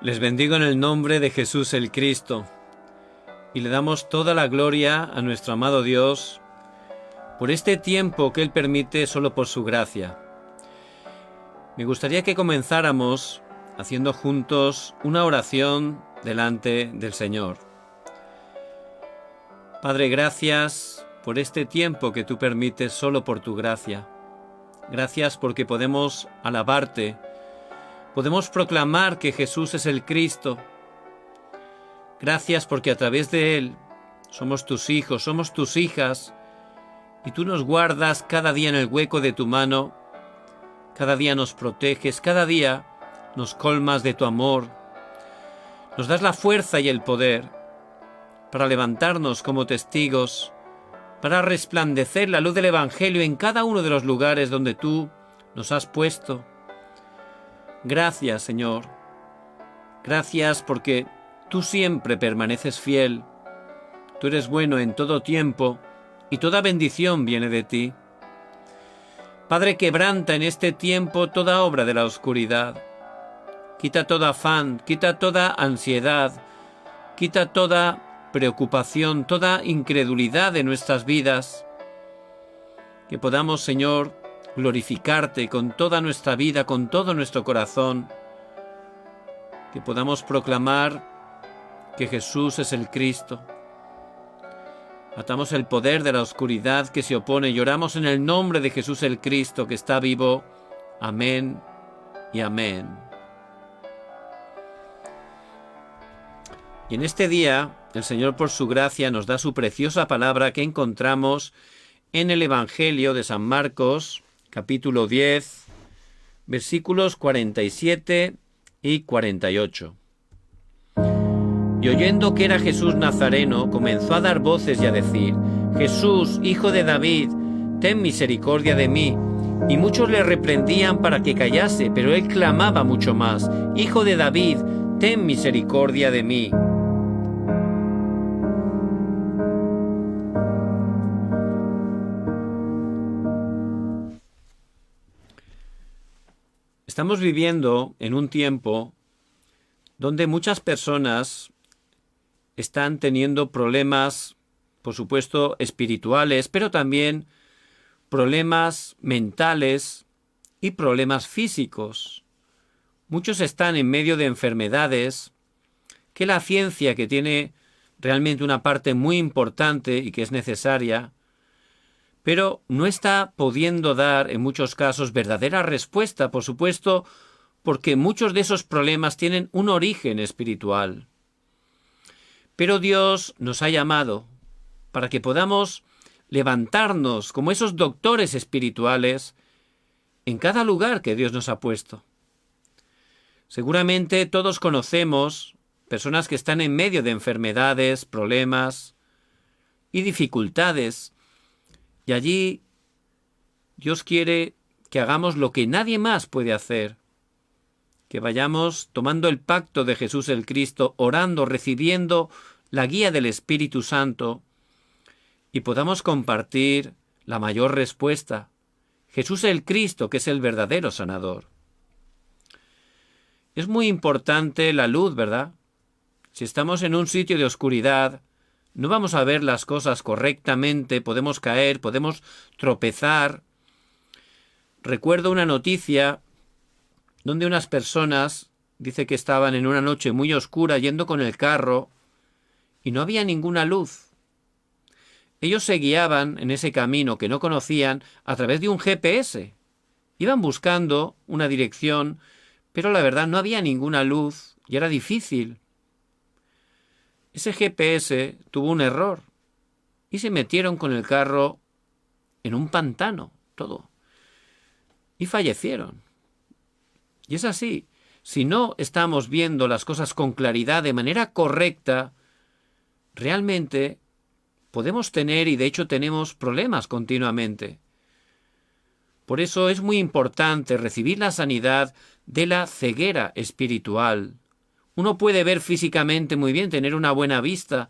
Les bendigo en el nombre de Jesús el Cristo y le damos toda la gloria a nuestro amado Dios por este tiempo que Él permite solo por su gracia. Me gustaría que comenzáramos haciendo juntos una oración delante del Señor. Padre, gracias por este tiempo que tú permites solo por tu gracia. Gracias porque podemos alabarte. Podemos proclamar que Jesús es el Cristo. Gracias porque a través de Él somos tus hijos, somos tus hijas, y tú nos guardas cada día en el hueco de tu mano, cada día nos proteges, cada día nos colmas de tu amor, nos das la fuerza y el poder para levantarnos como testigos, para resplandecer la luz del Evangelio en cada uno de los lugares donde tú nos has puesto. Gracias, Señor. Gracias porque tú siempre permaneces fiel. Tú eres bueno en todo tiempo y toda bendición viene de ti. Padre, quebranta en este tiempo toda obra de la oscuridad. Quita todo afán, quita toda ansiedad, quita toda preocupación, toda incredulidad de nuestras vidas. Que podamos, Señor, glorificarte con toda nuestra vida, con todo nuestro corazón. Que podamos proclamar que Jesús es el Cristo. Atamos el poder de la oscuridad que se opone y oramos en el nombre de Jesús el Cristo que está vivo. Amén y amén. Y en este día, el Señor por su gracia nos da su preciosa palabra que encontramos en el Evangelio de San Marcos, capítulo 10, versículos 47 y 48. Y oyendo que era Jesús Nazareno, comenzó a dar voces y a decir: Jesús, hijo de David, ten misericordia de mí. Y muchos le reprendían para que callase, pero él clamaba mucho más: Hijo de David, ten misericordia de mí. Estamos viviendo en un tiempo donde muchas personas están teniendo problemas, por supuesto, espirituales, pero también problemas mentales y problemas físicos. Muchos están en medio de enfermedades que la ciencia, que tiene realmente una parte muy importante y que es necesaria, pero no está pudiendo dar en muchos casos verdadera respuesta, por supuesto, porque muchos de esos problemas tienen un origen espiritual. Pero Dios nos ha llamado para que podamos levantarnos como esos doctores espirituales en cada lugar que Dios nos ha puesto. Seguramente todos conocemos personas que están en medio de enfermedades, problemas y dificultades. Y allí Dios quiere que hagamos lo que nadie más puede hacer, que vayamos tomando el pacto de Jesús el Cristo, orando, recibiendo la guía del Espíritu Santo y podamos compartir la mayor respuesta, Jesús el Cristo, que es el verdadero sanador. Es muy importante la luz, ¿verdad? Si estamos en un sitio de oscuridad, no vamos a ver las cosas correctamente, podemos caer, podemos tropezar. Recuerdo una noticia donde unas personas, dice que estaban en una noche muy oscura yendo con el carro y no había ninguna luz. Ellos se guiaban en ese camino que no conocían a través de un GPS. Iban buscando una dirección, pero la verdad no había ninguna luz y era difícil. Ese GPS tuvo un error y se metieron con el carro en un pantano, todo. Y fallecieron. Y es así. Si no estamos viendo las cosas con claridad, de manera correcta, realmente podemos tener, y de hecho tenemos, problemas continuamente. Por eso es muy importante recibir la sanidad de la ceguera espiritual. Uno puede ver físicamente muy bien, tener una buena vista,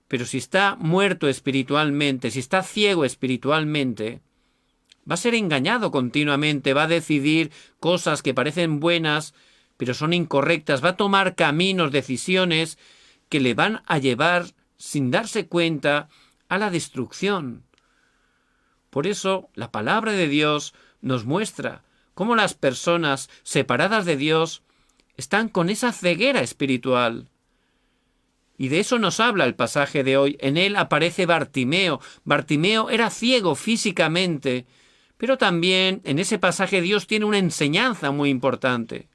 pero si está muerto espiritualmente, si está ciego espiritualmente, va a ser engañado continuamente, va a decidir cosas que parecen buenas, pero son incorrectas, va a tomar caminos, decisiones que le van a llevar, sin darse cuenta, a la destrucción. Por eso, la palabra de Dios nos muestra cómo las personas separadas de Dios están con esa ceguera espiritual. Y de eso nos habla el pasaje de hoy. En él aparece Bartimeo. Bartimeo era ciego físicamente, pero también en ese pasaje Dios tiene una enseñanza muy importante.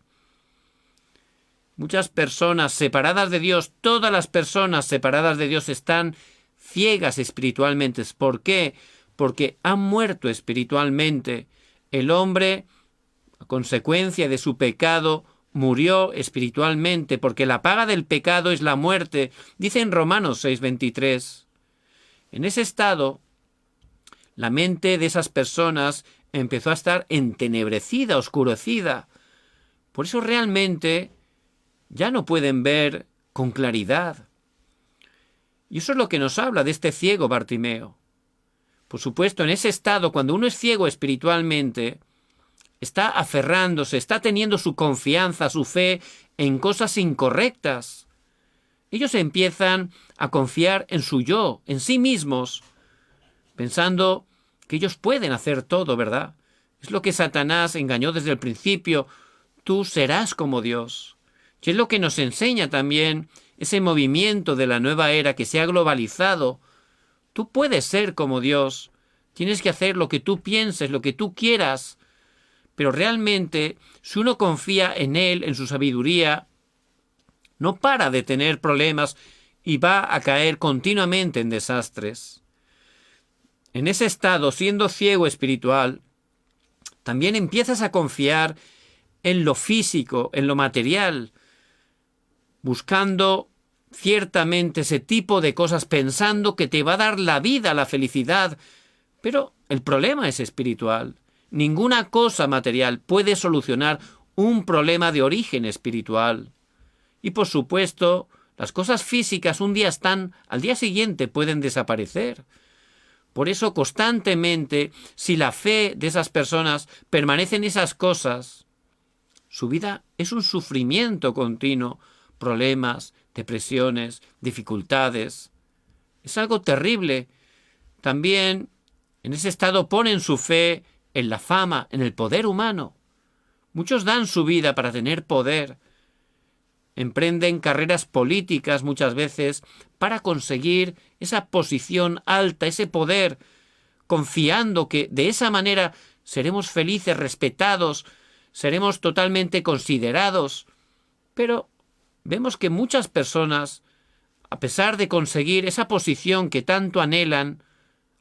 Muchas personas separadas de Dios, todas las personas separadas de Dios están ciegas espiritualmente. ¿Por qué? Porque han muerto espiritualmente. El hombre, a consecuencia de su pecado, murió espiritualmente, porque la paga del pecado es la muerte, dice en Romanos 6:23. En ese estado, la mente de esas personas empezó a estar entenebrecida, oscurecida. Por eso realmente ya no pueden ver con claridad. Y eso es lo que nos habla de este ciego Bartimeo. Por supuesto, en ese estado, cuando uno es ciego espiritualmente, está aferrándose, está teniendo su confianza, su fe en cosas incorrectas. Ellos empiezan a confiar en su yo, en sí mismos, pensando que ellos pueden hacer todo, ¿verdad? Es lo que Satanás engañó desde el principio. Tú serás como Dios. Y es lo que nos enseña también ese movimiento de la nueva era que se ha globalizado. Tú puedes ser como Dios. Tienes que hacer lo que tú pienses, lo que tú quieras. Pero realmente, si uno confía en Él, en su sabiduría, no para de tener problemas y va a caer continuamente en desastres. En ese estado, siendo ciego espiritual, también empiezas a confiar en lo físico, en lo material, buscando ciertamente ese tipo de cosas, pensando que te va a dar la vida, la felicidad. Pero el problema es espiritual. Ninguna cosa material puede solucionar un problema de origen espiritual. Y por supuesto, las cosas físicas un día están, al día siguiente pueden desaparecer. Por eso constantemente, si la fe de esas personas permanece en esas cosas, su vida es un sufrimiento continuo, problemas, depresiones, dificultades. Es algo terrible. También en ese estado ponen su fe en la fama, en el poder humano. Muchos dan su vida para tener poder. Emprenden carreras políticas muchas veces para conseguir esa posición alta, ese poder, confiando que de esa manera seremos felices, respetados, seremos totalmente considerados. Pero vemos que muchas personas, a pesar de conseguir esa posición que tanto anhelan,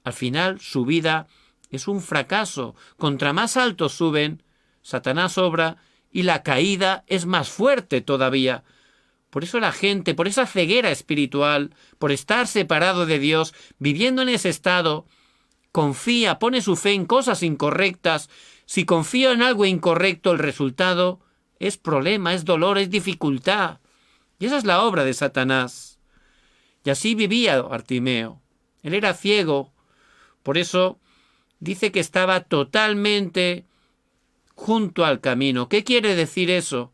al final su vida es un fracaso. Contra más alto suben, Satanás obra y la caída es más fuerte todavía. Por eso la gente, por esa ceguera espiritual, por estar separado de Dios, viviendo en ese estado, confía, pone su fe en cosas incorrectas. Si confío en algo incorrecto, el resultado es problema, es dolor, es dificultad. Y esa es la obra de Satanás. Y así vivía Bartimeo. Él era ciego. Por eso dice que estaba totalmente junto al camino. ¿Qué quiere decir eso?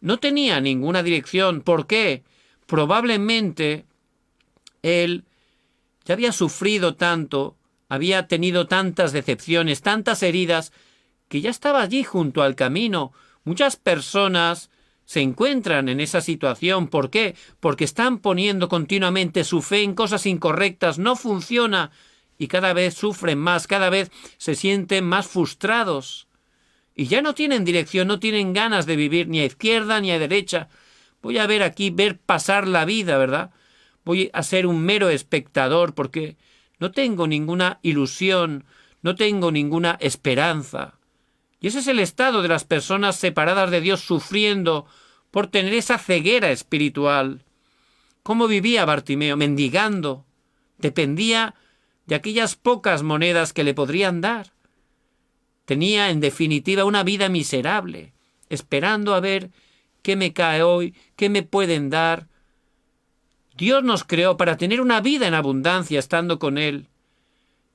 No tenía ninguna dirección. ¿Por qué? Probablemente él ya había sufrido tanto, había tenido tantas decepciones, tantas heridas, que ya estaba allí junto al camino. Muchas personas se encuentran en esa situación. ¿Por qué? Porque están poniendo continuamente su fe en cosas incorrectas. No funciona y cada vez sufren más, cada vez se sienten más frustrados. Y ya no tienen dirección, no tienen ganas de vivir ni a izquierda ni a derecha. Voy a ver aquí, ver pasar la vida, ¿verdad? Voy a ser un mero espectador porque no tengo ninguna ilusión, no tengo ninguna esperanza. Y ese es el estado de las personas separadas de Dios, sufriendo por tener esa ceguera espiritual. ¿Cómo vivía Bartimeo? Mendigando. Dependía de aquellas pocas monedas que le podrían dar. Tenía, en definitiva, una vida miserable, esperando a ver qué me cae hoy, qué me pueden dar. Dios nos creó para tener una vida en abundancia estando con Él.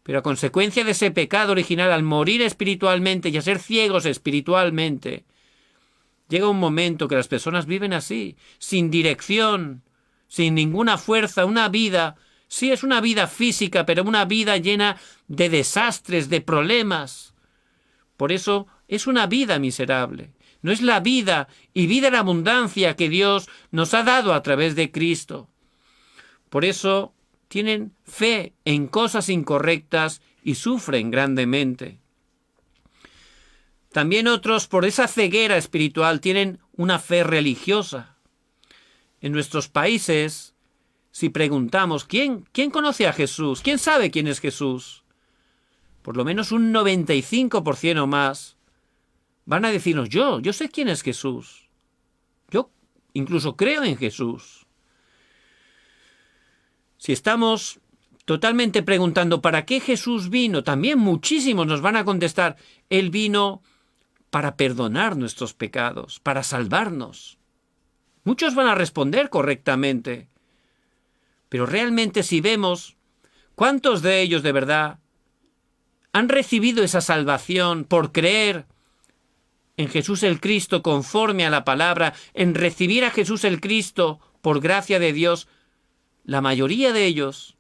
Pero a consecuencia de ese pecado original, al morir espiritualmente y a ser ciegos espiritualmente, Llega un momento que las personas viven así, sin dirección, sin ninguna fuerza, una vida. Sí, es una vida física, pero una vida llena de desastres, de problemas. Por eso es una vida miserable. No es la vida y vida en abundancia que Dios nos ha dado a través de Cristo. Por eso tienen fe en cosas incorrectas y sufren grandemente. También otros, por esa ceguera espiritual, tienen una fe religiosa. En nuestros países, si preguntamos, ¿quién conoce a Jesús? ¿Quién sabe quién es Jesús? Por lo menos un 95% o más van a decirnos, yo sé quién es Jesús. Yo incluso creo en Jesús. Si estamos totalmente preguntando ¿para qué Jesús vino? También muchísimos nos van a contestar, Él vino para perdonar nuestros pecados, para salvarnos. Muchos van a responder correctamente. Pero realmente si vemos cuántos de ellos de verdad han recibido esa salvación por creer en Jesús el Cristo conforme a la palabra, en recibir a Jesús el Cristo por gracia de Dios, la mayoría de ellos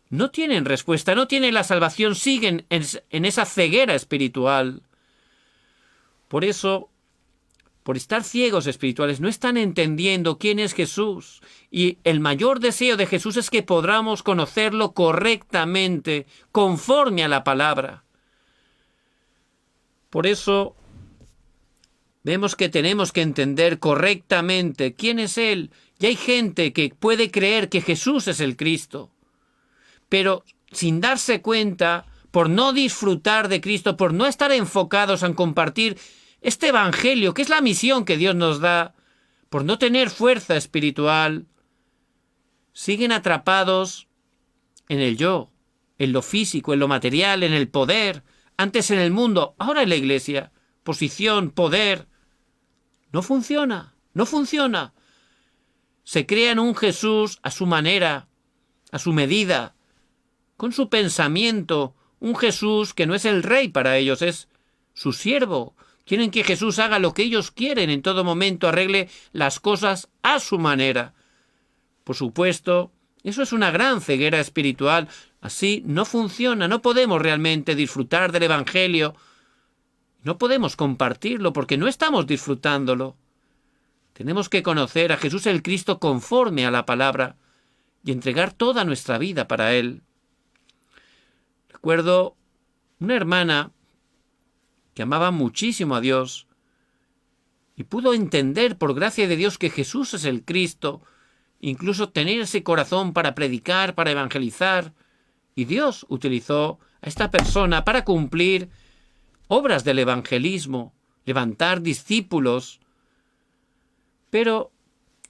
no tienen respuesta, no tienen la salvación, siguen en esa ceguera espiritual. Por eso, por estar ciegos espirituales, no están entendiendo quién es Jesús. Y el mayor deseo de Jesús es que podamos conocerlo correctamente, conforme a la palabra. Por eso, vemos que tenemos que entender correctamente quién es Él. Y hay gente que puede creer que Jesús es el Cristo, pero sin darse cuenta, por no disfrutar de Cristo, por no estar enfocados en compartir este evangelio, que es la misión que Dios nos da, por no tener fuerza espiritual, siguen atrapados en el yo, en lo físico, en lo material, en el poder, antes en el mundo, ahora en la iglesia, posición, poder. No funciona, no funciona. Se crean un Jesús a su manera, a su medida, con su pensamiento, un Jesús que no es el rey para ellos, es su siervo. Quieren que Jesús haga lo que ellos quieren en todo momento, arregle las cosas a su manera. Por supuesto, eso es una gran ceguera espiritual. Así no funciona, no podemos realmente disfrutar del Evangelio. No podemos compartirlo porque no estamos disfrutándolo. Tenemos que conocer a Jesús el Cristo conforme a la palabra y entregar toda nuestra vida para Él. Recuerdo una hermana que amaba muchísimo a Dios y pudo entender por gracia de Dios que Jesús es el Cristo, incluso tener ese corazón para predicar, para evangelizar, y Dios utilizó a esta persona para cumplir obras del evangelismo, levantar discípulos. Pero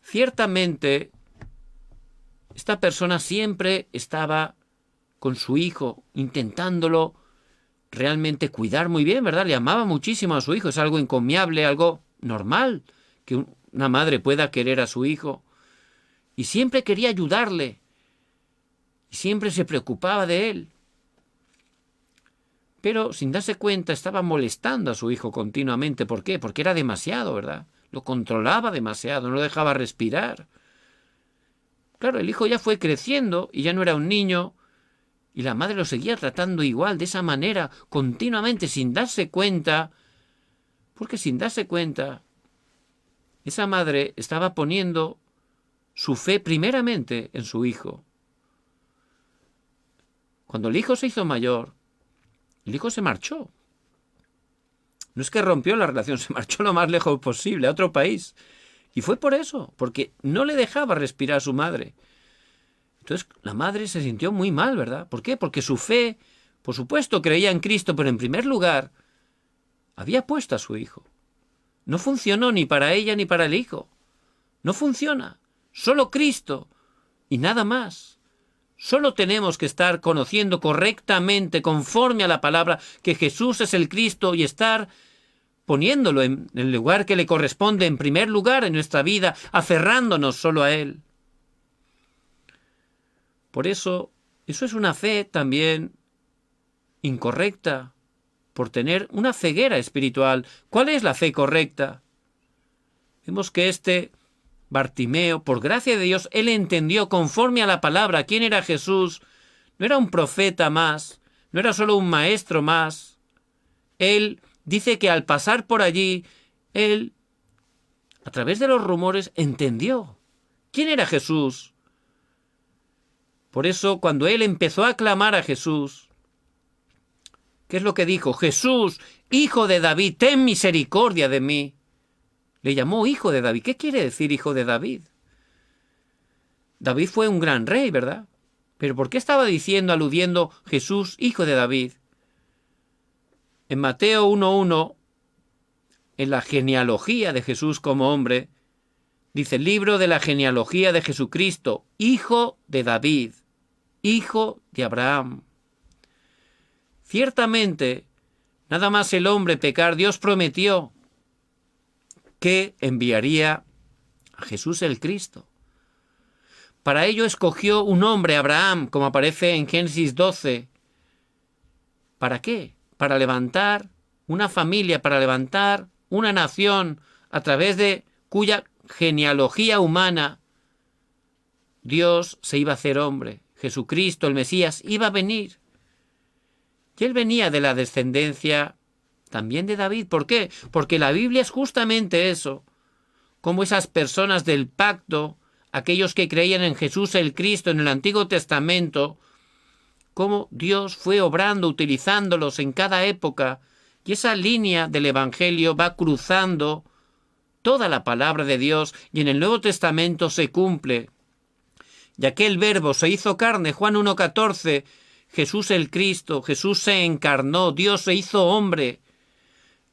ciertamente esta persona siempre estaba con su hijo, intentándolo realmente cuidar muy bien, ¿verdad? Le amaba muchísimo a su hijo, es algo encomiable, algo normal que una madre pueda querer a su hijo. Y siempre quería ayudarle, y siempre se preocupaba de él. Pero sin darse cuenta estaba molestando a su hijo continuamente. ¿Por qué? Porque era demasiado, ¿verdad? Lo controlaba demasiado, no lo dejaba respirar. Claro, el hijo ya fue creciendo y ya no era un niño, y la madre lo seguía tratando igual, de esa manera, continuamente, sin darse cuenta, porque sin darse cuenta, esa madre estaba poniendo su fe primeramente en su hijo. Cuando el hijo se hizo mayor, el hijo se marchó. No es que rompió la relación, se marchó lo más lejos posible, a otro país. Y fue por eso, porque no le dejaba respirar a su madre. Entonces la madre se sintió muy mal, ¿verdad? ¿Por qué? Porque su fe, por supuesto, creía en Cristo, pero en primer lugar había puesto a su hijo. No funcionó ni para ella ni para el hijo. No funciona. Solo Cristo y nada más. Solo tenemos que estar conociendo correctamente, conforme a la palabra, que Jesús es el Cristo y estar poniéndolo en el lugar que le corresponde en primer lugar en nuestra vida, aferrándonos solo a Él. Por eso es una fe también incorrecta, por tener una ceguera espiritual. ¿Cuál es la fe correcta? Vemos que este Bartimeo, por gracia de Dios, él entendió conforme a la palabra quién era Jesús. No era un profeta más, no era solo un maestro más. Él dice que al pasar por allí, él, a través de los rumores, entendió quién era Jesús. Por eso, cuando él empezó a clamar a Jesús, ¿qué es lo que dijo? Jesús, hijo de David, ten misericordia de mí. Le llamó hijo de David. ¿Qué quiere decir hijo de David? David fue un gran rey, ¿verdad? Pero ¿por qué estaba diciendo, aludiendo Jesús, hijo de David? En Mateo 1:1, en la genealogía de Jesús como hombre, dice: libro de la genealogía de Jesucristo, hijo de David, hijo de Abraham. Ciertamente, nada más el hombre pecar, Dios prometió que enviaría a Jesús el Cristo. Para ello escogió un hombre, Abraham, como aparece en Génesis 12. ¿Para qué? Para levantar una familia, para levantar una nación a través de cuya genealogía humana Dios se iba a hacer hombre. Jesucristo, el Mesías, iba a venir. Y él venía de la descendencia también de David. ¿Por qué? Porque la Biblia es justamente eso. Como esas personas del pacto, aquellos que creían en Jesús el Cristo en el Antiguo Testamento, cómo Dios fue obrando, utilizándolos en cada época. Y esa línea del Evangelio va cruzando toda la palabra de Dios y en el Nuevo Testamento se cumple. Y aquel verbo se hizo carne, Juan 1:14, Jesús el Cristo, Jesús se encarnó, Dios se hizo hombre.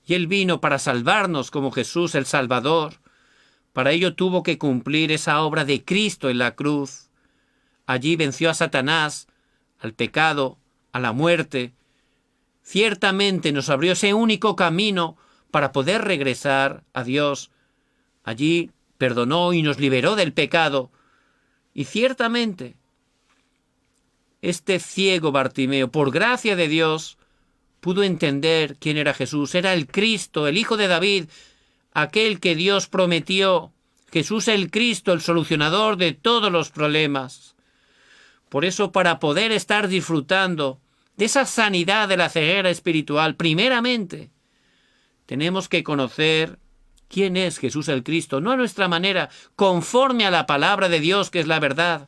Y Él vino para salvarnos como Jesús el Salvador. Para ello tuvo que cumplir esa obra de Cristo en la cruz. Allí venció a Satanás, al pecado, a la muerte. Ciertamente nos abrió ese único camino para poder regresar a Dios. Allí perdonó y nos liberó del pecado. Y ciertamente, este ciego Bartimeo, por gracia de Dios, pudo entender quién era Jesús. Era el Cristo, el Hijo de David, aquel que Dios prometió. Jesús el Cristo, el solucionador de todos los problemas. Por eso, para poder estar disfrutando de esa sanidad de la ceguera espiritual, primeramente, tenemos que conocer quién es Jesús el Cristo, no a nuestra manera, conforme a la palabra de Dios, que es la verdad.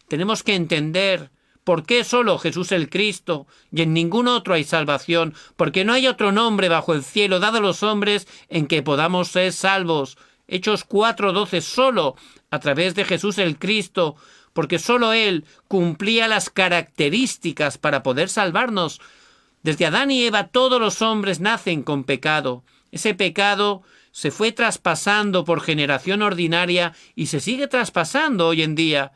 Tenemos que entender por qué solo Jesús el Cristo y en ningún otro hay salvación, porque no hay otro nombre bajo el cielo dado a los hombres en que podamos ser salvos. Hechos 4:12, solo a través de Jesús el Cristo, porque solo Él cumplía las características para poder salvarnos. Desde Adán y Eva todos los hombres nacen con pecado. Ese pecado se fue traspasando por generación ordinaria y se sigue traspasando hoy en día.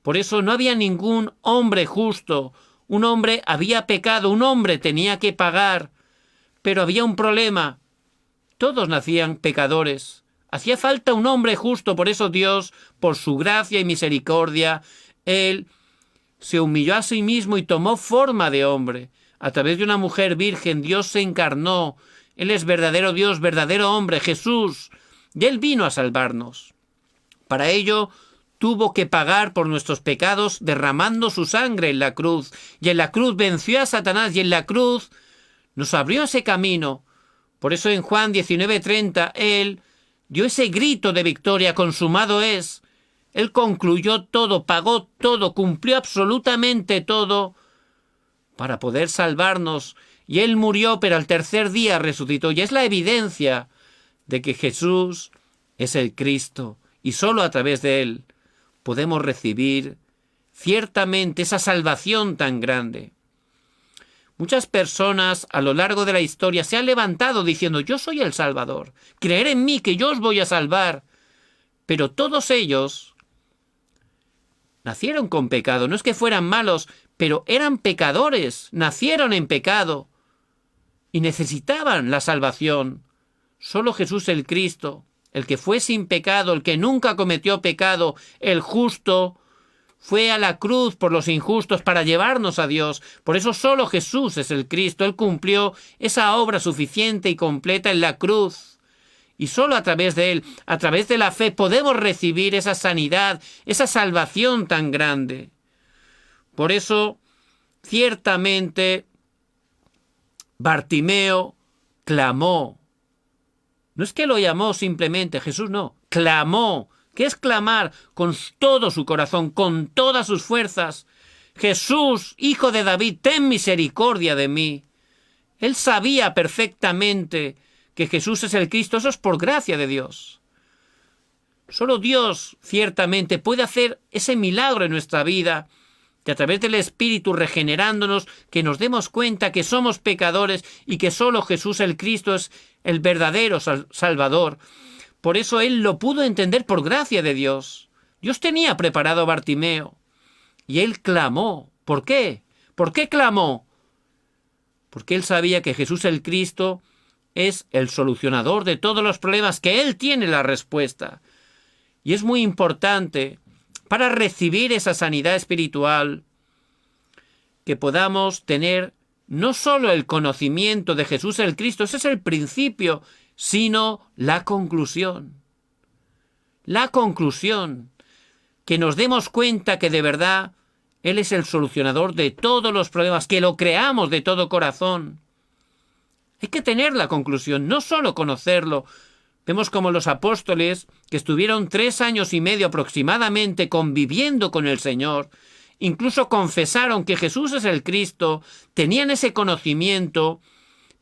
Por eso no había ningún hombre justo. Un hombre había pecado, un hombre tenía que pagar. Pero había un problema. Todos nacían pecadores. Hacía falta un hombre justo, por eso Dios, por su gracia y misericordia, Él se humilló a sí mismo y tomó forma de hombre. A través de una mujer virgen, Dios se encarnó. Él es verdadero Dios, verdadero hombre, Jesús. Y Él vino a salvarnos. Para ello, tuvo que pagar por nuestros pecados derramando su sangre en la cruz. Y en la cruz venció a Satanás y en la cruz nos abrió ese camino. Por eso en Juan 19:30, Él dio ese grito de victoria: consumado es. Él concluyó todo, pagó todo, cumplió absolutamente todo para poder salvarnos. Y Él murió, pero al tercer día resucitó. Y es la evidencia de que Jesús es el Cristo. Y solo a través de Él podemos recibir ciertamente esa salvación tan grande. Muchas personas a lo largo de la historia se han levantado diciendo: yo soy el Salvador, creer en mí que yo os voy a salvar. Pero todos ellos nacieron con pecado. No es que fueran malos, pero eran pecadores, nacieron en pecado y necesitaban la salvación. Solo Jesús el Cristo, el que fue sin pecado, el que nunca cometió pecado, el justo, fue a la cruz por los injustos para llevarnos a Dios. Por eso solo Jesús es el Cristo. Él cumplió esa obra suficiente y completa en la cruz. Y solo a través de Él, a través de la fe, podemos recibir esa sanidad, esa salvación tan grande. Por eso, ciertamente, Bartimeo clamó. No es que lo llamó simplemente, Jesús no, clamó. ¿Qué es clamar? Con todo su corazón, con todas sus fuerzas. Jesús, Hijo de David, ten misericordia de mí. Él sabía perfectamente que Jesús es el Cristo. Eso es por gracia de Dios. Solo Dios, ciertamente, puede hacer ese milagro en nuestra vida, que a través del Espíritu regenerándonos, que nos demos cuenta que somos pecadores y que solo Jesús el Cristo es el verdadero Salvador. Por eso Él lo pudo entender por gracia de Dios. Dios tenía preparado a Bartimeo y Él clamó. ¿Por qué? ¿Por qué clamó? Porque Él sabía que Jesús el Cristo es el solucionador de todos los problemas, que Él tiene la respuesta. Y es muy importante para recibir esa sanidad espiritual que podamos tener no solo el conocimiento de Jesús el Cristo, ese es el principio, sino la conclusión. La conclusión, que nos demos cuenta que de verdad Él es el solucionador de todos los problemas, que lo creamos de todo corazón. Hay que tener la conclusión, no solo conocerlo. Vemos como los apóstoles, que estuvieron 3 años y medio aproximadamente conviviendo con el Señor, incluso confesaron que Jesús es el Cristo, tenían ese conocimiento,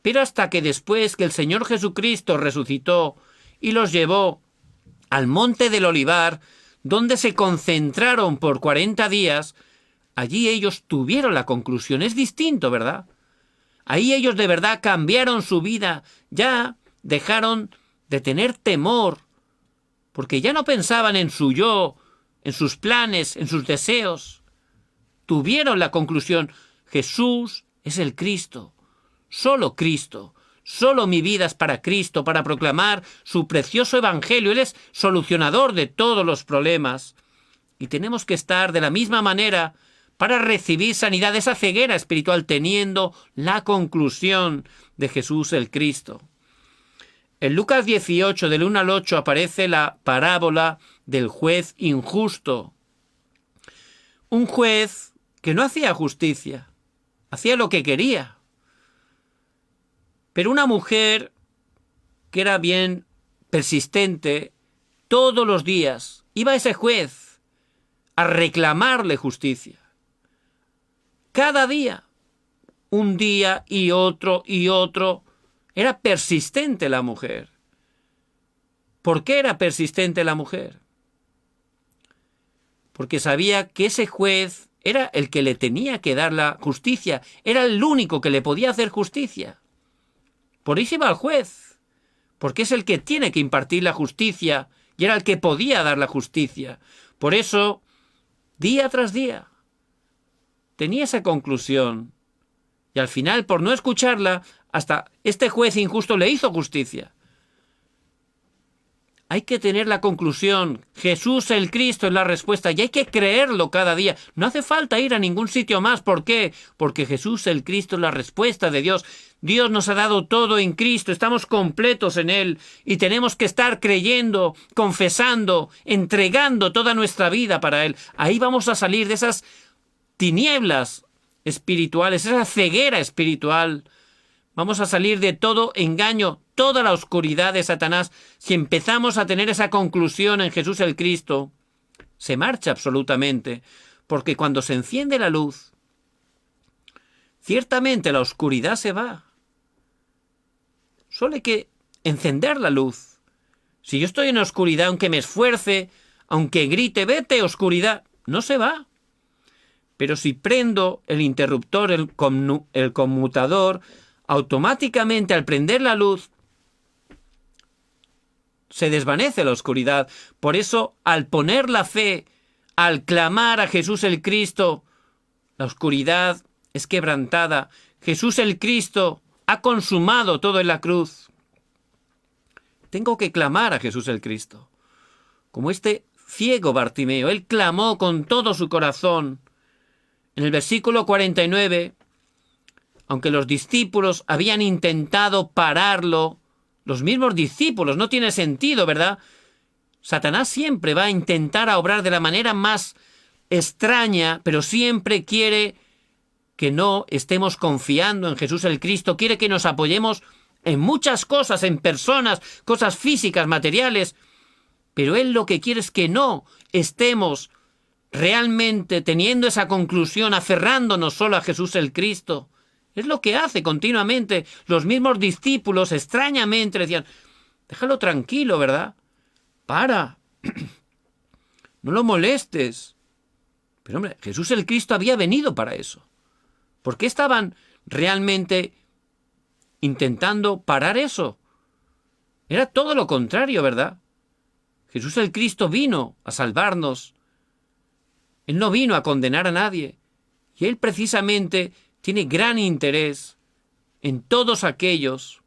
pero hasta que después que el Señor Jesucristo resucitó y los llevó al monte del Olivar, donde se concentraron por 40 días, allí ellos tuvieron la conclusión. Es distinto, ¿verdad? Ahí ellos de verdad cambiaron su vida, ya dejaron de tener temor, porque ya no pensaban en su yo, en sus planes, en sus deseos. Tuvieron la conclusión: Jesús es el Cristo, solo Cristo, solo mi vida es para Cristo, para proclamar su precioso evangelio. Él es solucionador de todos los problemas. Y tenemos que estar de la misma manera para recibir sanidad, esa ceguera espiritual, teniendo la conclusión de Jesús el Cristo. En Lucas 18, del 1 al 8, aparece la parábola del juez injusto. Un juez que no hacía justicia, hacía lo que quería. Pero una mujer que era bien persistente, todos los días iba a ese juez a reclamarle justicia. Cada día, un día y otro y otro. Era persistente la mujer. ¿Por qué era persistente la mujer? Porque sabía que ese juez era el que le tenía que dar la justicia. Era el único que le podía hacer justicia. Por eso iba al juez. Porque es el que tiene que impartir la justicia y era el que podía dar la justicia. Por eso, día tras día, tenía esa conclusión. Y al final, por no escucharla, hasta este juez injusto le hizo justicia. Hay que tener la conclusión. Jesús el Cristo es la respuesta y hay que creerlo cada día. No hace falta ir a ningún sitio más. ¿Por qué? Porque Jesús el Cristo es la respuesta de Dios. Dios nos ha dado todo en Cristo. Estamos completos en Él y tenemos que estar creyendo, confesando, entregando toda nuestra vida para Él. Ahí vamos a salir de esas tinieblas espirituales, esa ceguera espiritual. Vamos a salir de todo engaño, toda la oscuridad de Satanás. Si empezamos a tener esa conclusión en Jesús el Cristo, se marcha absolutamente. Porque cuando se enciende la luz, ciertamente la oscuridad se va. Solo hay que encender la luz. Si yo estoy en oscuridad, aunque me esfuerce, aunque grite, vete oscuridad, no se va. Pero si prendo el interruptor, el conmutador, automáticamente al prender la luz se desvanece la oscuridad. Por eso, al poner la fe, al clamar a Jesús el Cristo, la oscuridad es quebrantada. Jesús el Cristo ha consumado todo en la cruz. Tengo que clamar a Jesús el Cristo. Como este ciego Bartimeo, él clamó con todo su corazón. En el versículo 49, aunque los discípulos habían intentado pararlo, los mismos discípulos. No tiene sentido, ¿verdad? Satanás siempre va a intentar obrar de la manera más extraña, pero siempre quiere que no estemos confiando en Jesús el Cristo. Quiere que nos apoyemos en muchas cosas, en personas, cosas físicas, materiales. Pero él lo que quiere es que no estemos realmente teniendo esa conclusión, aferrándonos solo a Jesús el Cristo. Es lo que hace continuamente. Los mismos discípulos extrañamente decían, déjalo tranquilo, ¿verdad? Para. No lo molestes. Pero hombre, Jesús el Cristo había venido para eso. ¿Por qué estaban realmente intentando parar eso? Era todo lo contrario, ¿verdad? Jesús el Cristo vino a salvarnos. Él no vino a condenar a nadie. Y Él precisamente tiene gran interés en todos aquellos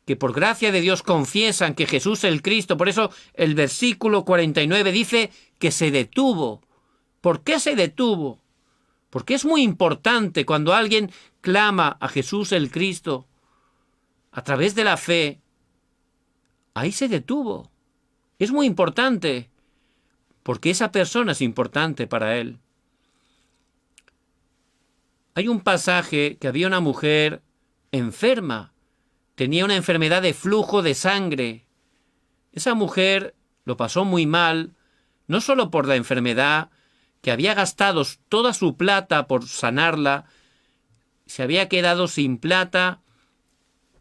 que por gracia de Dios confiesan que Jesús el Cristo. Por eso el versículo 49 dice que se detuvo. ¿Por qué se detuvo? Porque es muy importante cuando alguien clama a Jesús el Cristo a través de la fe. Ahí se detuvo. Es muy importante porque esa persona es importante para él. Hay un pasaje que había una mujer enferma. Tenía una enfermedad de flujo de sangre. Esa mujer lo pasó muy mal, no solo por la enfermedad, que había gastado toda su plata por sanarla, se había quedado sin plata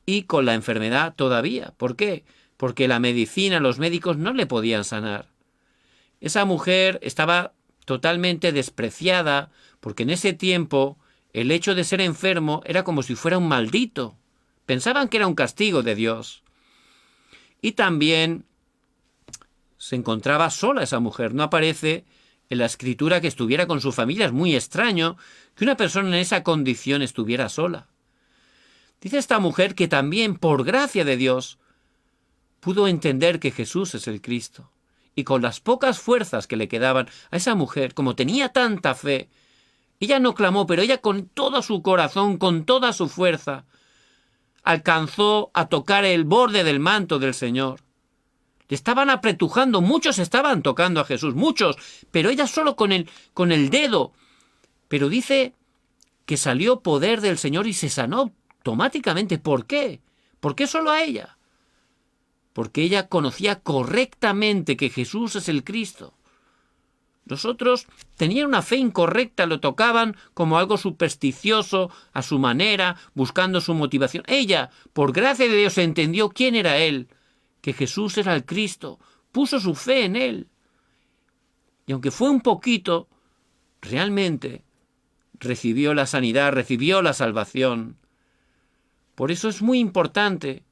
y con la enfermedad todavía. ¿Por qué? Porque la medicina, los médicos no le podían sanar. Esa mujer estaba totalmente despreciada porque en ese tiempo el hecho de ser enfermo era como si fuera un maldito. Pensaban que era un castigo de Dios. Y también se encontraba sola esa mujer. No aparece en la Escritura que estuviera con su familia. Es muy extraño que una persona en esa condición estuviera sola. Dice esta mujer que también, por gracia de Dios, pudo entender que Jesús es el Cristo. Y con las pocas fuerzas que le quedaban a esa mujer, como tenía tanta fe, ella no clamó, pero ella con todo su corazón, con toda su fuerza, alcanzó a tocar el borde del manto del Señor. Le estaban apretujando, muchos estaban tocando a Jesús, muchos, pero ella solo con el dedo. Pero dice que salió poder del Señor y se sanó automáticamente. ¿Por qué? ¿Por qué solo a ella? Porque ella conocía correctamente que Jesús es el Cristo. Los otros tenían una fe incorrecta, lo tocaban como algo supersticioso, a su manera, buscando su motivación. Ella, por gracia de Dios, entendió quién era Él, que Jesús era el Cristo, puso su fe en Él. Y aunque fue un poquito, realmente recibió la sanidad, recibió la salvación. Por eso es muy importante.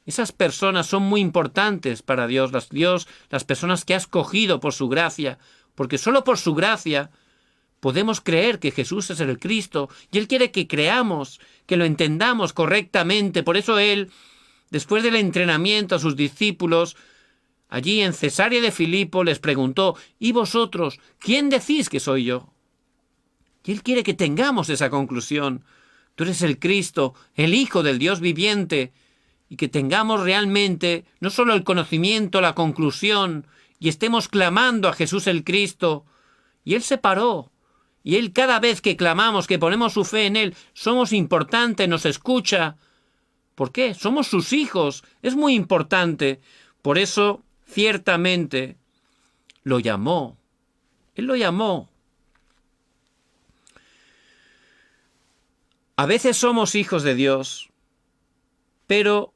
Esas personas son muy importantes para Dios, las personas que ha escogido por su gracia, porque solo por su gracia podemos creer que Jesús es el Cristo, y Él quiere que creamos, que lo entendamos correctamente. Por eso Él, después del entrenamiento a sus discípulos, allí en Cesarea de Filipo les preguntó, ¿y vosotros, quién decís que soy yo? Y Él quiere que tengamos esa conclusión. Tú eres el Cristo, el Hijo del Dios viviente, y que tengamos realmente no solo el conocimiento, la conclusión, y estemos clamando a Jesús el Cristo. Y Él se paró. Y Él, cada vez que clamamos, que ponemos su fe en Él, somos importantes, nos escucha. ¿Por qué? Somos sus hijos. Es muy importante. Por eso, ciertamente, lo llamó. Él lo llamó. A veces somos hijos de Dios, pero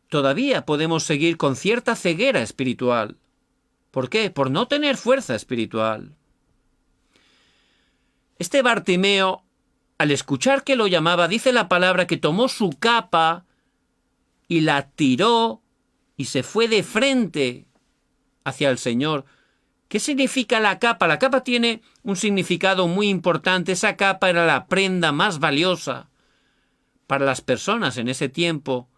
todavía podemos seguir con cierta ceguera espiritual. ¿Por qué? Por no tener fuerza espiritual. Este Bartimeo, al escuchar que lo llamaba, dice la palabra que tomó su capa y la tiró y se fue de frente hacia el Señor. ¿Qué significa la capa? La capa tiene un significado muy importante. Esa capa era la prenda más valiosa para las personas en ese tiempo.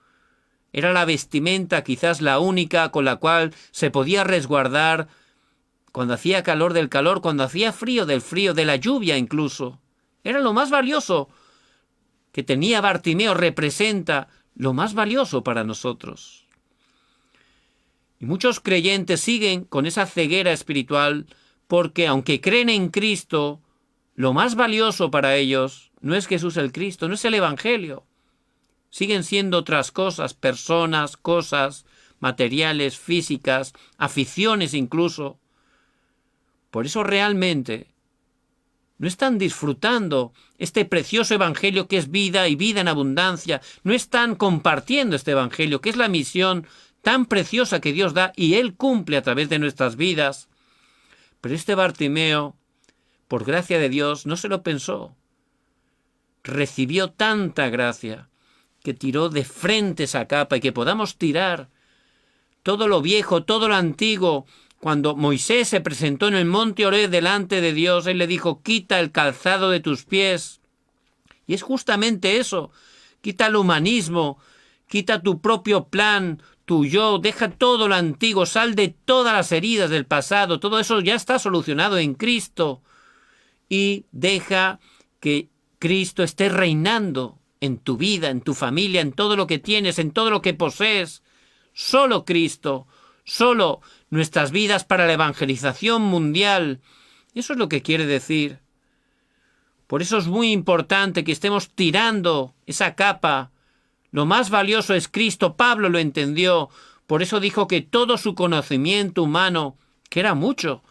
Era la vestimenta, quizás la única, con la cual se podía resguardar cuando hacía calor del calor, cuando hacía frío del frío, de la lluvia incluso. Era lo más valioso que tenía Bartimeo, representa lo más valioso para nosotros. Y muchos creyentes siguen con esa ceguera espiritual porque, aunque creen en Cristo, lo más valioso para ellos no es Jesús el Cristo, no es el Evangelio. Siguen siendo otras cosas, personas, cosas, materiales, físicas, aficiones incluso. Por eso realmente no están disfrutando este precioso Evangelio que es vida y vida en abundancia. No están compartiendo este Evangelio, que es la misión tan preciosa que Dios da y Él cumple a través de nuestras vidas. Pero este Bartimeo, por gracia de Dios, no se lo pensó. Recibió tanta gracia que tiró de frente esa capa y que podamos tirar todo lo viejo, todo lo antiguo. Cuando Moisés se presentó en el monte Horeb delante de Dios, Él le dijo, quita el calzado de tus pies. Y es justamente eso. Quita el humanismo, quita tu propio plan, tu yo, deja todo lo antiguo, sal de todas las heridas del pasado. Todo eso ya está solucionado en Cristo. Y deja que Cristo esté reinando en tu vida, en tu familia, en todo lo que tienes, en todo lo que posees. Solo Cristo, solo nuestras vidas para la evangelización mundial. Eso es lo que quiere decir. Por eso es muy importante que estemos tirando esa capa. Lo más valioso es Cristo. Pablo lo entendió. Por eso dijo que todo su conocimiento humano, que era mucho,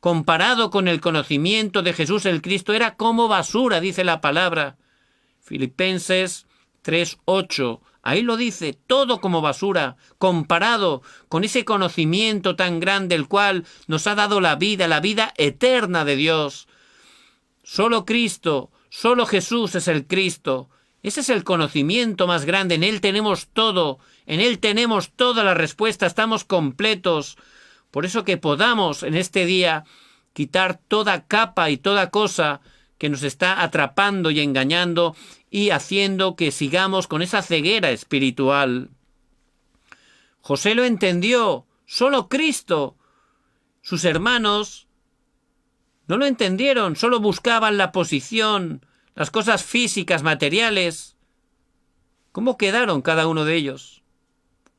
comparado con el conocimiento de Jesús el Cristo, era como basura, dice la palabra. Filipenses 3:8. Ahí lo dice, todo como basura, comparado con ese conocimiento tan grande, el cual nos ha dado la vida eterna de Dios. Solo Cristo, solo Jesús es el Cristo. Ese es el conocimiento más grande. En Él tenemos todo, en Él tenemos toda la respuesta, estamos completos. Por eso que podamos en este día quitar toda capa y toda cosa que nos está atrapando y engañando y haciendo que sigamos con esa ceguera espiritual. José lo entendió, solo Cristo. Sus hermanos no lo entendieron, solo buscaban la posición, las cosas físicas, materiales. ¿Cómo quedaron cada uno de ellos?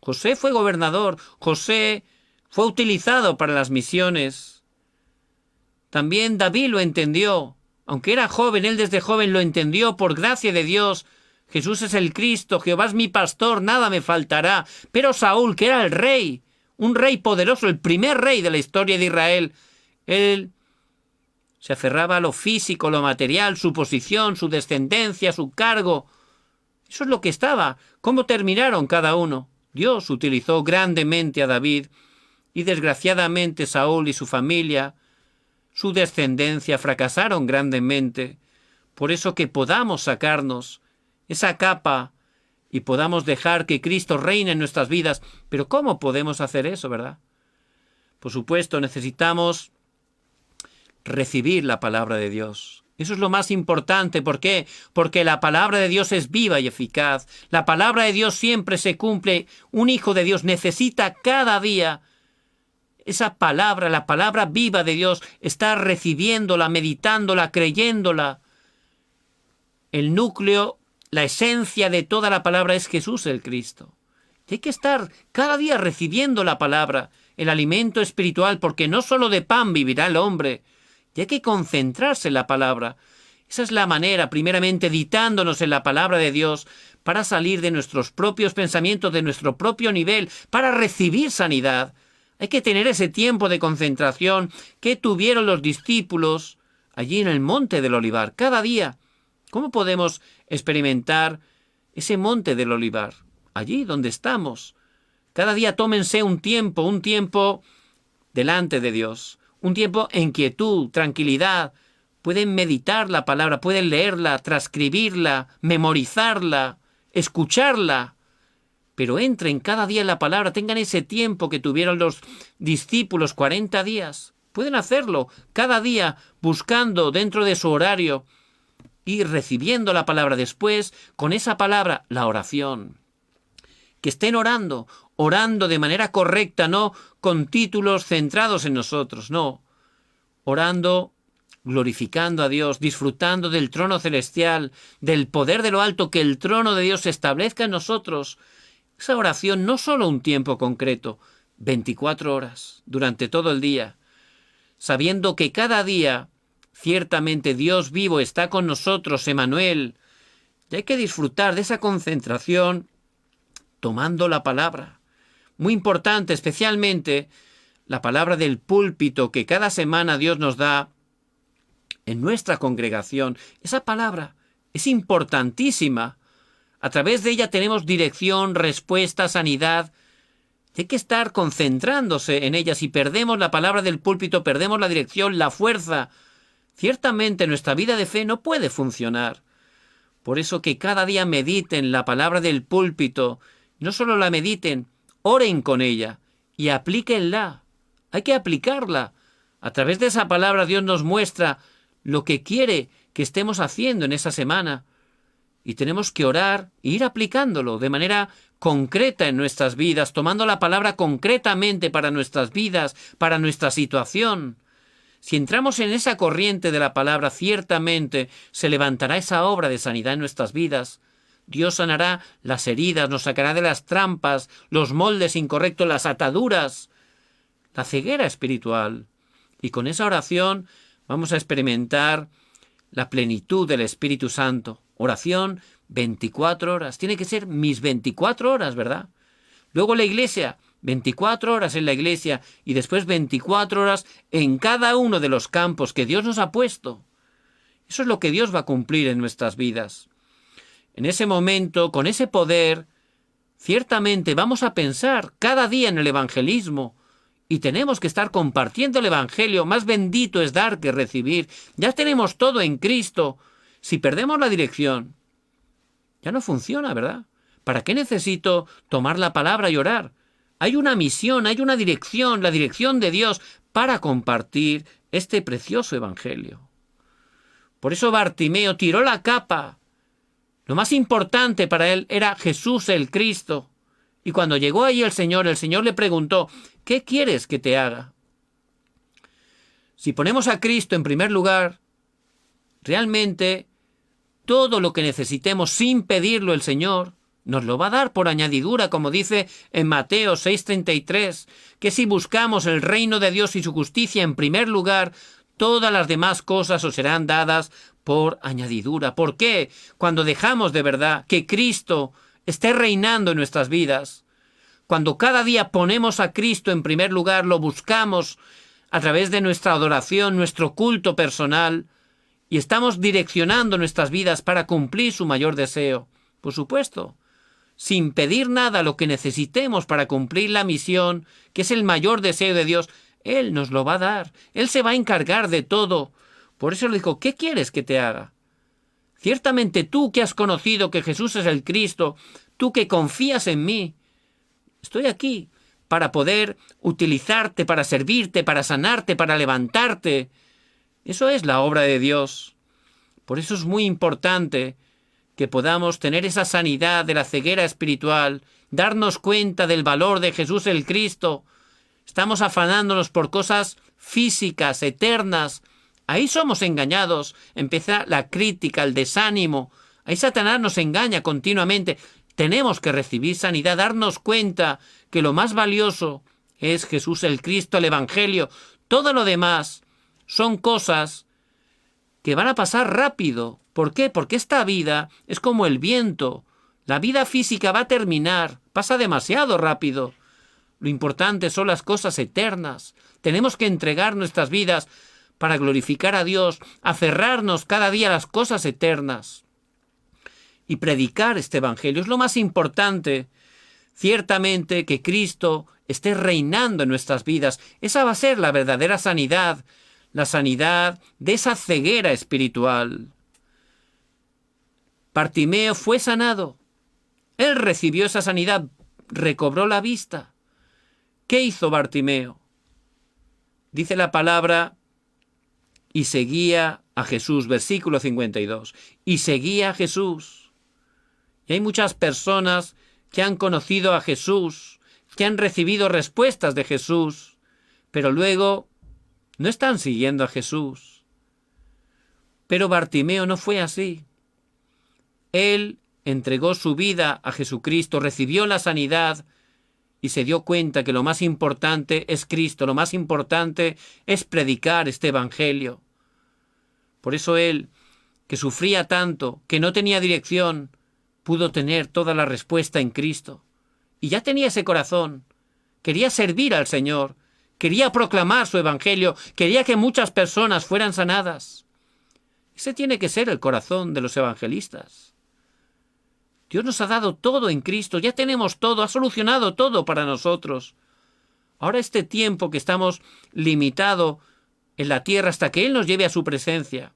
José fue gobernador, José fue utilizado para las misiones. También David lo entendió. Aunque era joven, él desde joven lo entendió por gracia de Dios. Jesús es el Cristo, Jehová es mi pastor, nada me faltará. Pero Saúl, que era el rey, un rey poderoso, el primer rey de la historia de Israel, él se aferraba a lo físico, lo material, su posición, su descendencia, su cargo. Eso es lo que estaba. ¿Cómo terminaron cada uno? Dios utilizó grandemente a David y desgraciadamente Saúl y su familia, su descendencia, fracasaron grandemente. Por eso que podamos sacarnos esa capa y podamos dejar que Cristo reine en nuestras vidas. Pero ¿cómo podemos hacer eso, verdad? Por supuesto, necesitamos recibir la palabra de Dios. Eso es lo más importante. ¿Por qué? Porque la palabra de Dios es viva y eficaz. La palabra de Dios siempre se cumple. Un hijo de Dios necesita cada día esa palabra, la palabra viva de Dios, estar recibiéndola, meditándola, creyéndola. El núcleo, la esencia de toda la palabra es Jesús el Cristo. Y hay que estar cada día recibiendo la palabra, el alimento espiritual, porque no solo de pan vivirá el hombre. Y hay que concentrarse en la palabra. Esa es la manera, primeramente, editándonos en la palabra de Dios, para salir de nuestros propios pensamientos, de nuestro propio nivel, para recibir sanidad. Hay que tener ese tiempo de concentración que tuvieron los discípulos allí en el monte del Olivar, cada día. ¿Cómo podemos experimentar ese monte del Olivar? Allí donde estamos. Cada día tómense un tiempo delante de Dios. Un tiempo en quietud, tranquilidad. Pueden meditar la palabra, pueden leerla, transcribirla, memorizarla, escucharla. Pero entren cada día en la palabra, tengan ese tiempo que tuvieron los discípulos, 40 días. Pueden hacerlo cada día buscando dentro de su horario y recibiendo la palabra. Después, con esa palabra, la oración. Que estén orando de manera correcta, no con títulos centrados en nosotros, no. Orando glorificando a Dios, disfrutando del trono celestial, del poder de lo alto, que el trono de Dios se establezca en nosotros. Esa oración no solo un tiempo concreto, 24 horas, durante todo el día, sabiendo que cada día, ciertamente Dios vivo está con nosotros, Emmanuel, y hay que disfrutar de esa concentración tomando la palabra. Muy importante, especialmente la palabra del púlpito que cada semana Dios nos da en nuestra congregación. Esa palabra es importantísima. A través de ella tenemos dirección, respuesta, sanidad. Hay que estar concentrándose en ella. Si perdemos la palabra del púlpito, perdemos la dirección, la fuerza. Ciertamente nuestra vida de fe no puede funcionar. Por eso que cada día mediten la palabra del púlpito. No solo la mediten, oren con ella y aplíquenla. Hay que aplicarla. A través de esa palabra Dios nos muestra lo que quiere que estemos haciendo en esa semana. Y tenemos que orar e ir aplicándolo de manera concreta en nuestras vidas, tomando la palabra concretamente para nuestras vidas, para nuestra situación. Si entramos en esa corriente de la palabra, ciertamente se levantará esa obra de sanidad en nuestras vidas. Dios sanará las heridas, nos sacará de las trampas, los moldes incorrectos, las ataduras, la ceguera espiritual. Y con esa oración vamos a experimentar la plenitud del Espíritu Santo. Oración 24 horas. Tiene que ser mis 24 horas, ¿verdad? Luego la iglesia, 24 horas en la iglesia y después 24 horas en cada uno de los campos que Dios nos ha puesto. Eso es lo que Dios va a cumplir en nuestras vidas. En ese momento, con ese poder, ciertamente vamos a pensar cada día en el evangelismo y tenemos que estar compartiendo el evangelio. Más bendito es dar que recibir. Ya tenemos todo en Cristo. Si perdemos la dirección, ya no funciona, ¿verdad? ¿Para qué necesito tomar la palabra y orar? Hay una misión, hay una dirección, la dirección de Dios para compartir este precioso evangelio. Por eso Bartimeo tiró la capa. Lo más importante para él era Jesús el Cristo. Y cuando llegó allí el Señor le preguntó, ¿qué quieres que te haga? Si ponemos a Cristo en primer lugar, realmente todo lo que necesitemos sin pedirlo el Señor nos lo va a dar por añadidura, como dice en Mateo 6:33, que si buscamos el reino de Dios y su justicia en primer lugar, todas las demás cosas os serán dadas por añadidura. ¿Por qué? Cuando dejamos de verdad que Cristo esté reinando en nuestras vidas, cuando cada día ponemos a Cristo en primer lugar, lo buscamos a través de nuestra adoración, nuestro culto personal, y estamos direccionando nuestras vidas para cumplir su mayor deseo. Por supuesto, sin pedir nada lo que necesitemos para cumplir la misión, que es el mayor deseo de Dios, Él nos lo va a dar. Él se va a encargar de todo. Por eso le dijo, ¿qué quieres que te haga? Ciertamente tú que has conocido que Jesús es el Cristo, tú que confías en mí, estoy aquí para poder utilizarte, para servirte, para sanarte, para levantarte. Eso es la obra de Dios. Por eso es muy importante que podamos tener esa sanidad de la ceguera espiritual, darnos cuenta del valor de Jesús el Cristo. Estamos afanándonos por cosas físicas, eternas. Ahí somos engañados. Empieza la crítica, el desánimo. Ahí Satanás nos engaña continuamente. Tenemos que recibir sanidad, darnos cuenta que lo más valioso es Jesús el Cristo, el Evangelio. Todo lo demás son cosas que van a pasar rápido. ¿Por qué? Porque esta vida es como el viento. La vida física va a terminar. Pasa demasiado rápido. Lo importante son las cosas eternas. Tenemos que entregar nuestras vidas para glorificar a Dios, aferrarnos cada día a las cosas eternas. Y predicar este evangelio es lo más importante. Ciertamente que Cristo esté reinando en nuestras vidas. Esa va a ser la verdadera sanidad, la sanidad de esa ceguera espiritual. Bartimeo fue sanado. Él recibió esa sanidad, recobró la vista. ¿Qué hizo Bartimeo? Dice la palabra, y seguía a Jesús, versículo 52. Y seguía a Jesús. Y hay muchas personas que han conocido a Jesús, que han recibido respuestas de Jesús, pero luego no están siguiendo a Jesús. Pero Bartimeo no fue así. Él entregó su vida a Jesucristo, recibió la sanidad y se dio cuenta que lo más importante es Cristo, lo más importante es predicar este evangelio. Por eso él, que sufría tanto, que no tenía dirección, pudo tener toda la respuesta en Cristo. Y ya tenía ese corazón. Quería servir al Señor, quería proclamar su evangelio, quería que muchas personas fueran sanadas. Ese tiene que ser el corazón de los evangelistas. Dios nos ha dado todo en Cristo, ya tenemos todo, ha solucionado todo para nosotros. Ahora este tiempo que estamos limitado en la tierra hasta que Él nos lleve a su presencia,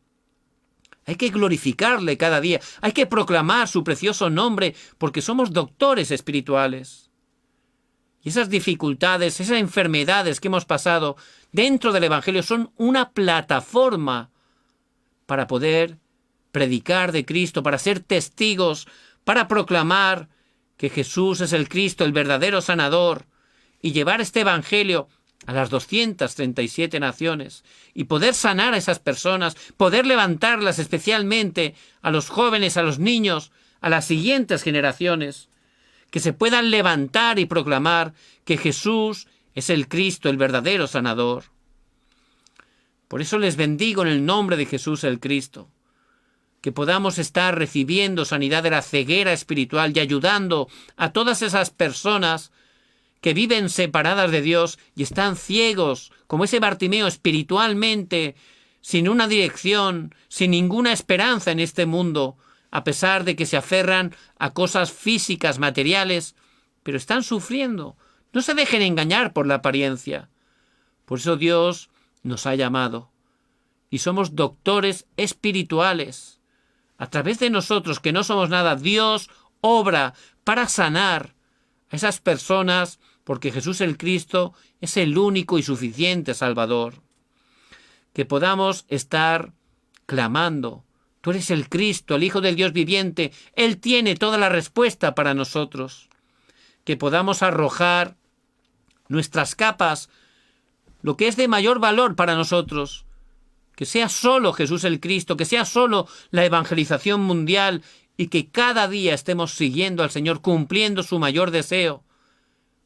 hay que glorificarle cada día, hay que proclamar su precioso nombre, porque somos doctores espirituales. Y esas dificultades, esas enfermedades que hemos pasado dentro del Evangelio son una plataforma para poder predicar de Cristo, para ser testigos, para proclamar que Jesús es el Cristo, el verdadero sanador, y llevar este Evangelio a las 237 naciones y poder sanar a esas personas, poder levantarlas especialmente a los jóvenes, a los niños, a las siguientes generaciones, que se puedan levantar y proclamar que Jesús es el Cristo, el verdadero sanador. Por eso les bendigo en el nombre de Jesús el Cristo, que podamos estar recibiendo sanidad de la ceguera espiritual y ayudando a todas esas personas que viven separadas de Dios y están ciegos, como ese Bartimeo, espiritualmente, sin una dirección, sin ninguna esperanza en este mundo, a pesar de que se aferran a cosas físicas, materiales, pero están sufriendo. No se dejen engañar por la apariencia. Por eso Dios nos ha llamado y somos doctores espirituales. A través de nosotros, que no somos nada, Dios obra para sanar a esas personas, porque Jesús el Cristo es el único y suficiente Salvador. Que podamos estar clamando: tú eres el Cristo, el Hijo del Dios viviente. Él tiene toda la respuesta para nosotros. Que podamos arrojar nuestras capas, lo que es de mayor valor para nosotros. Que sea solo Jesús el Cristo, que sea solo la evangelización mundial y que cada día estemos siguiendo al Señor, cumpliendo su mayor deseo: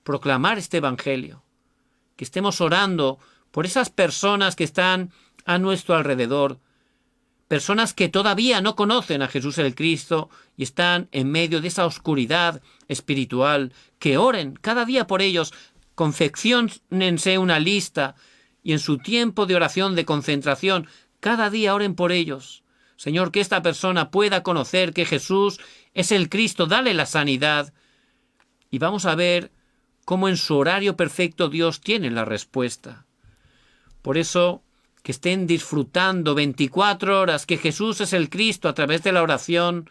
proclamar este evangelio. Que estemos orando por esas personas que están a nuestro alrededor, personas que todavía no conocen a Jesús el Cristo y están en medio de esa oscuridad espiritual. Que oren cada día por ellos, confecciónense una lista y en su tiempo de oración, de concentración, cada día oren por ellos. Señor, que esta persona pueda conocer que Jesús es el Cristo, dale la sanidad. Y vamos a ver cómo en su horario perfecto Dios tiene la respuesta. Por eso, que estén disfrutando 24 horas que Jesús es el Cristo a través de la oración,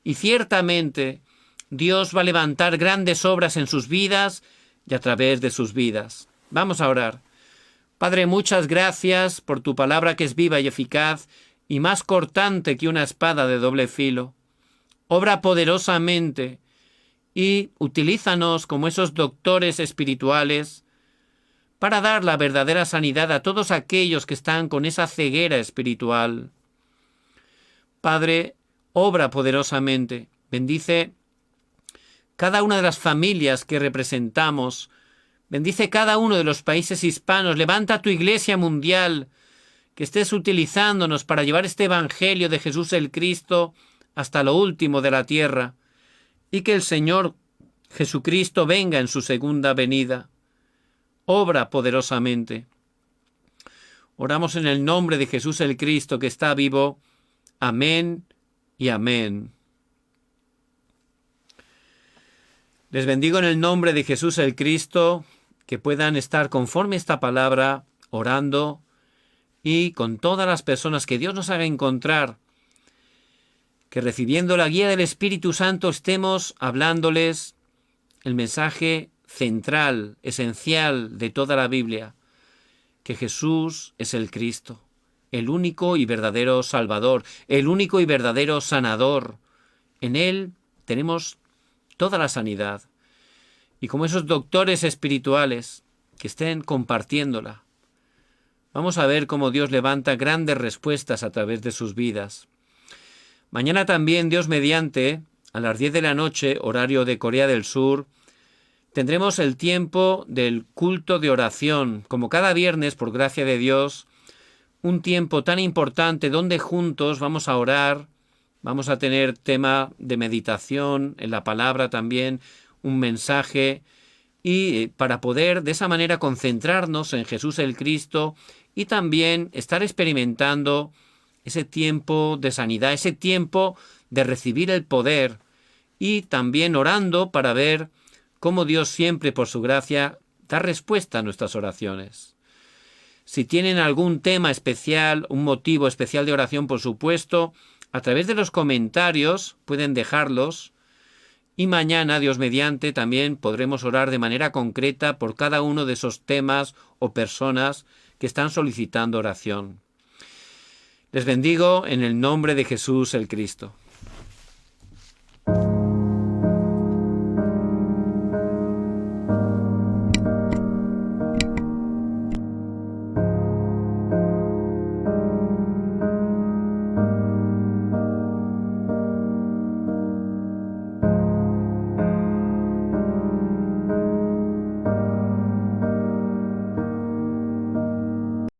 y ciertamente Dios va a levantar grandes obras en sus vidas y a través de sus vidas. Vamos a orar. Padre, muchas gracias por tu palabra, que es viva y eficaz y más cortante que una espada de doble filo. Obra poderosamente y utilízanos como esos doctores espirituales para dar la verdadera sanidad a todos aquellos que están con esa ceguera espiritual. Padre, obra poderosamente. Bendice cada una de las familias que representamos. Bendice cada uno de los países hispanos. Levanta tu iglesia mundial, que estés utilizándonos para llevar este evangelio de Jesús el Cristo hasta lo último de la tierra, y que el Señor Jesucristo venga en su segunda venida. Obra poderosamente. Oramos en el nombre de Jesús el Cristo, que está vivo. Amén y amén. Les bendigo en el nombre de Jesús el Cristo, que puedan estar conforme a esta palabra, orando, y con todas las personas que Dios nos haga encontrar, que recibiendo la guía del Espíritu Santo estemos hablándoles el mensaje central, esencial de toda la Biblia, que Jesús es el Cristo, el único y verdadero Salvador, el único y verdadero sanador. En Él tenemos toda la sanidad. Y como esos doctores espirituales que estén compartiéndola, Vamos a ver cómo Dios levanta grandes respuestas a través de sus vidas. Mañana también, Dios mediante, a las 10 de la noche, horario de Corea del Sur, tendremos el tiempo del culto de oración, como cada viernes, por gracia de Dios, un tiempo tan importante donde juntos vamos a orar, vamos a tener tema de meditación en la palabra también, un mensaje, y para poder de esa manera concentrarnos en Jesús el Cristo y también estar experimentando ese tiempo de sanidad, ese tiempo de recibir el poder y también orando para ver cómo Dios siempre por su gracia da respuesta a nuestras oraciones. Si tienen algún tema especial, un motivo especial de oración, por supuesto, a través de los comentarios pueden dejarlos y mañana, Dios mediante, también podremos orar de manera concreta por cada uno de esos temas o personas que están solicitando oración. Les bendigo en el nombre de Jesús el Cristo.